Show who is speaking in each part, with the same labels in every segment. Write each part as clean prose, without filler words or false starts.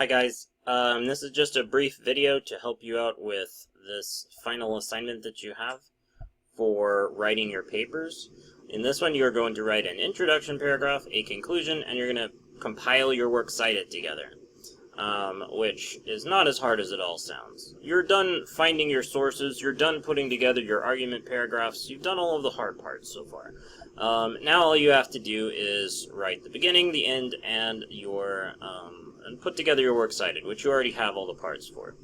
Speaker 1: Hi guys, this is just a brief video to help you out with this final assignment that you have for writing your papers. In this one, you're going to write an introduction paragraph, a conclusion, and you're going to compile your works cited together, which is not as hard as it all sounds. You're done finding your sources, you're done putting together your argument paragraphs, you've done all of the hard parts so far. Now all you have to do is write the beginning, the end, and your and put together your works cited, which you already have all the parts for.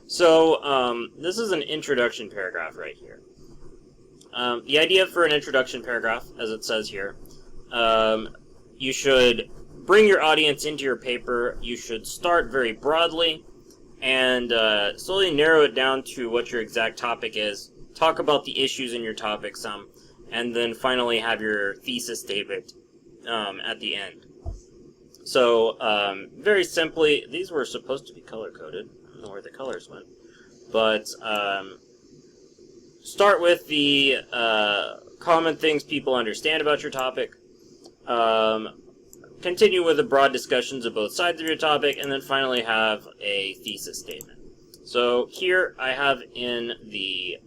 Speaker 1: So this is an introduction paragraph right here. The idea for an introduction paragraph, as it says here, you should bring your audience into your paper. You should start very broadly and slowly narrow it down to what your exact topic is. Talk about the issues in your topic some, and then finally have your thesis statement at the end. So, very simply, these were supposed to be color-coded. I don't know where the colors went. But, start with the common things people understand about your topic. Continue with the broad discussions of both sides of your topic, and then finally have a thesis statement. So, here I have in the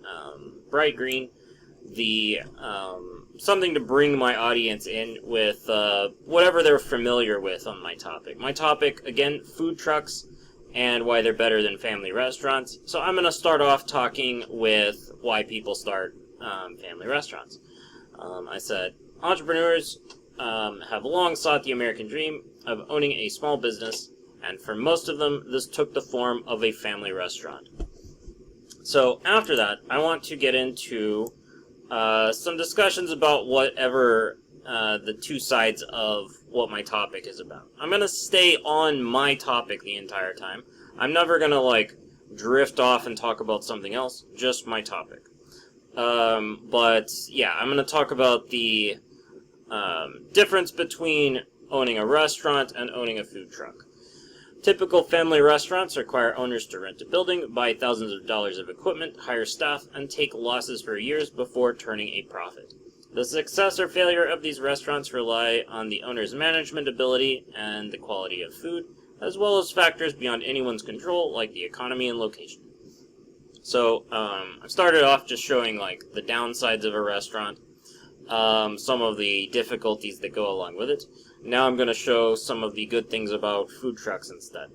Speaker 1: bright green the something to bring my audience in with whatever they're familiar with on my topic. My topic, again, food trucks and why they're better than family restaurants. So I'm going to start off talking with why people start family restaurants. I said, entrepreneurs have long sought the American dream of owning a small business, and for most of them, this took the form of a family restaurant. So after that, I want to get into some discussions about whatever the two sides of what my topic is about. I'm going to stay on my topic the entire time. I'm never going to, drift off and talk about something else, just my topic. But, yeah, I'm going to talk about the difference between owning a restaurant and owning a food truck. Typical family restaurants require owners to rent a building, buy thousands of dollars of equipment, hire staff, and take losses for years before turning a profit. The success or failure of these restaurants rely on the owner's management ability and the quality of food, as well as factors beyond anyone's control, like the economy and location. So, I started off just showing, the downsides of a restaurant, some of the difficulties that go along with it. Now I'm going to show some of the good things about food trucks instead.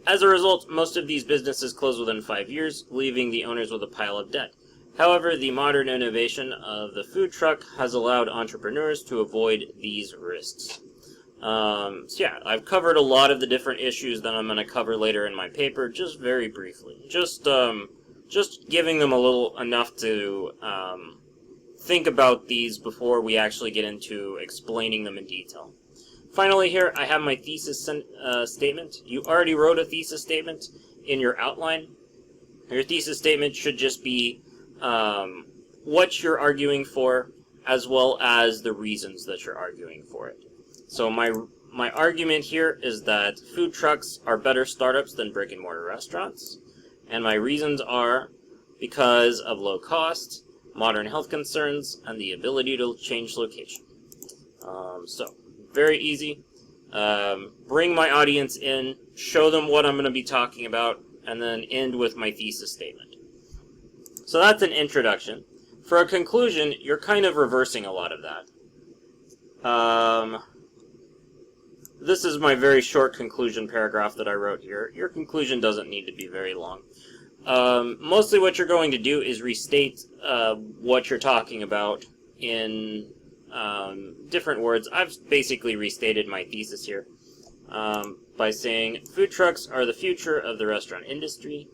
Speaker 1: As a result, most of these businesses close within 5 years, leaving the owners with a pile of debt. However, the modern innovation of the food truck has allowed entrepreneurs to avoid these risks. So yeah, I've covered a lot of the different issues that I'm going to cover later in my paper, just very briefly. Just giving them enough to think about these before we actually get into explaining them in detail. Finally here, I have my thesis statement. You already wrote a thesis statement in your outline. Your thesis statement should just be what you're arguing for, as well as the reasons that you're arguing for it. So my argument here is that food trucks are better startups than brick-and-mortar restaurants, and my reasons are because of low cost, modern health concerns, and the ability to change location. So, very easy. Bring my audience in, show them what I'm going to be talking about, and then end with my thesis statement. So that's an introduction. For a conclusion, you're kind of reversing a lot of that. This is my very short conclusion paragraph that I wrote here. Your conclusion doesn't need to be very long. Mostly what you're going to do is restate what you're talking about in different words. I've basically restated my thesis here by saying food trucks are the future of the restaurant industry.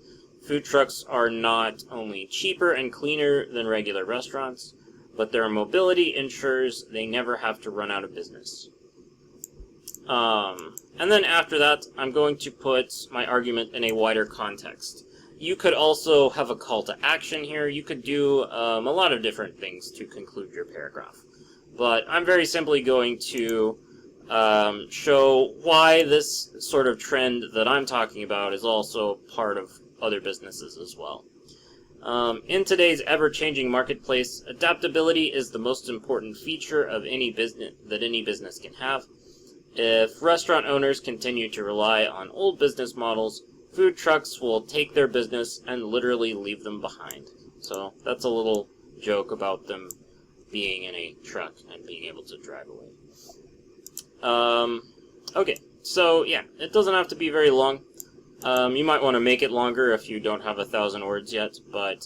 Speaker 1: Food trucks are not only cheaper and cleaner than regular restaurants, but their mobility ensures they never have to run out of business. And then after that, I'm going to put my argument in a wider context. You could also have a call to action here. You could do a lot of different things to conclude your paragraph. But I'm very simply going to show why this sort of trend that I'm talking about is also part of other businesses as well. In today's ever-changing marketplace, adaptability is the most important feature of any business that any business can have. If restaurant owners continue to rely on old business models, food trucks will take their business and literally leave them behind. So that's a little joke about them being in a truck and being able to drive away. Okay, so yeah, it doesn't have to be very long. You might want to make it longer if you don't have 1,000 words yet, but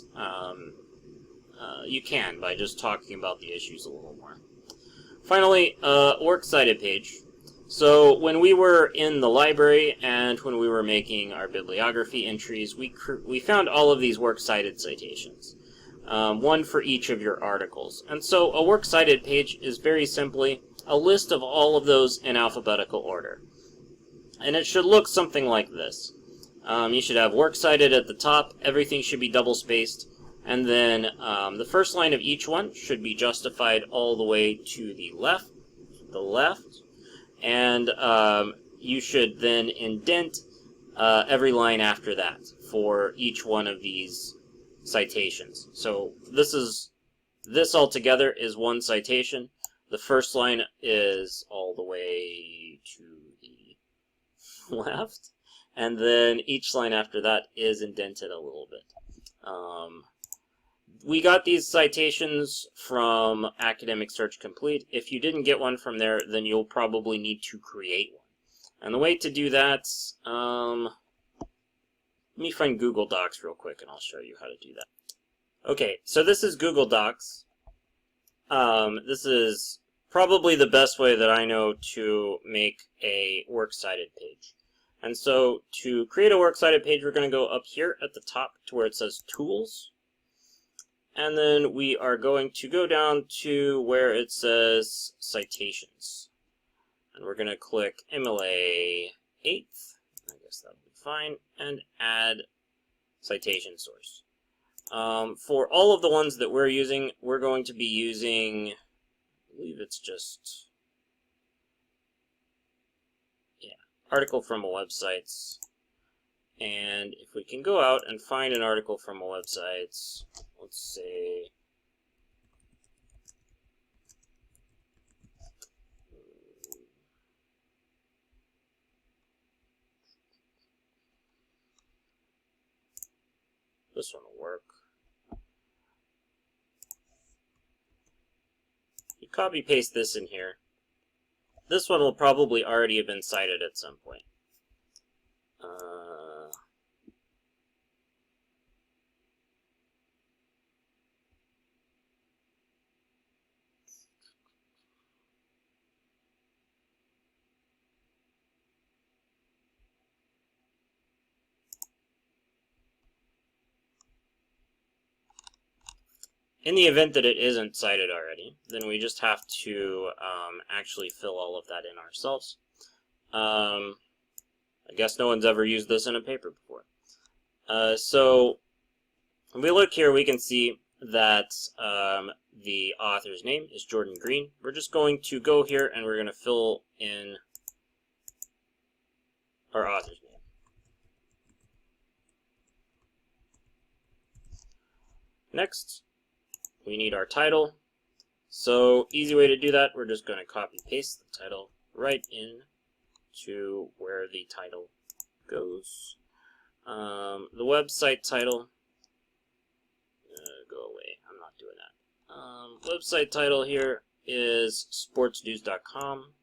Speaker 1: you can by just talking about the issues a little more. Finally, works cited page. So when we were in the library and when we were making our bibliography entries, we found all of these works cited citations, one for each of your articles. And so a works cited page is very simply a list of all of those in alphabetical order. And it should look something like this. You should have works cited at the top, everything should be double spaced, and then the first line of each one should be justified all the way to the left, and you should then indent every line after that for each one of these citations. So this altogether is one citation. The first line is all the way to the left, and then each line after that is indented a little bit. We got these citations from Academic Search Complete. If you didn't get one from there, then you'll probably need to create one. And the way to do that, let me find Google Docs real quick and I'll show you how to do that. Okay, so this is Google Docs. This is probably the best way that I know to make a works cited page. And so to create a works cited page, we're going to go up here at the top to where it says Tools. And then we are going to go down to where it says Citations. And we're going to click MLA 8th, I guess that would be fine, and add citation source. For all of the ones that we're using, we're going to be using, I believe it's just, article from a website. And if we can go out and find an article from a website, let's say this one will work. You copy paste this in here. This one will probably already have been cited at some point. In the event that it isn't cited already, then we just have to actually fill all of that in ourselves. I guess no one's ever used this in a paper before. So if we look here, we can see that the author's name is Jordan Green. We're just going to go here and we're going to fill in our author's name. Next, we need our title. So easy way to do that, we're just going to copy paste the title right in to where the title goes. The website title, go away, I'm not doing that. Website title here is sportsnews.com.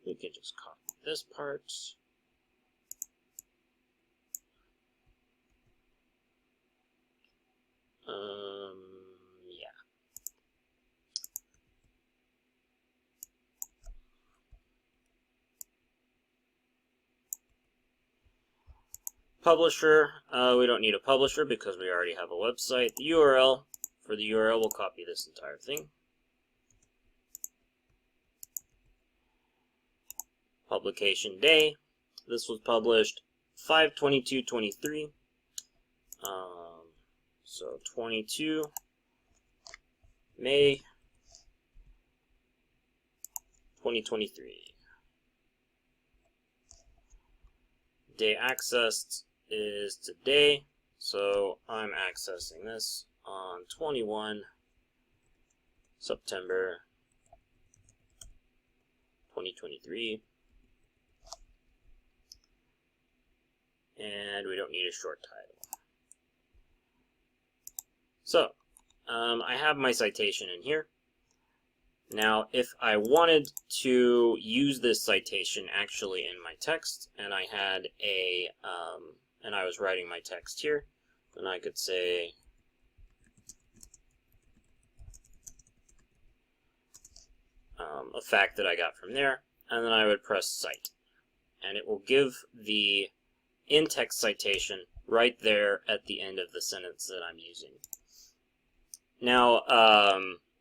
Speaker 1: We can just copy this part. Publisher, we don't need a publisher because we already have a website. The URL, for the URL, we'll copy this entire thing. Publication day, this was published 5/22/23. So 22 May 2023. Day accessed is today, so I'm accessing this on 21 September 2023. and we don't need a short title. So, I have my citation in here. Now, if I wanted to use this citation actually in my text, and I had and I was writing my text here, then I could say a fact that I got from there, and then I would press cite. And it will give the in-text citation right there at the end of the sentence that I'm using. Now,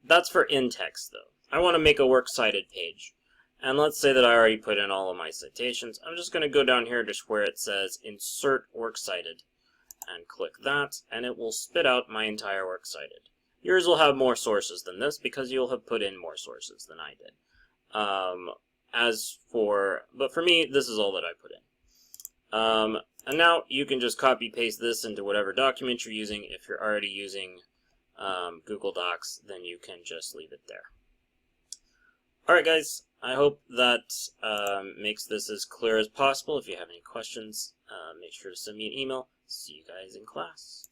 Speaker 1: that's for in-text, though. I want to make a works cited page. And let's say that I already put in all of my citations. I'm just going to go down here just where it says Insert Works Cited and click that, and it will spit out my entire works cited. Yours will have more sources than this because you'll have put in more sources than I did. But for me, this is all that I put in. And now you can just copy paste this into whatever document you're using. If you're already using Google Docs, then you can just leave it there. Alright guys, I hope that makes this as clear as possible. If you have any questions, make sure to send me an email. See you guys in class.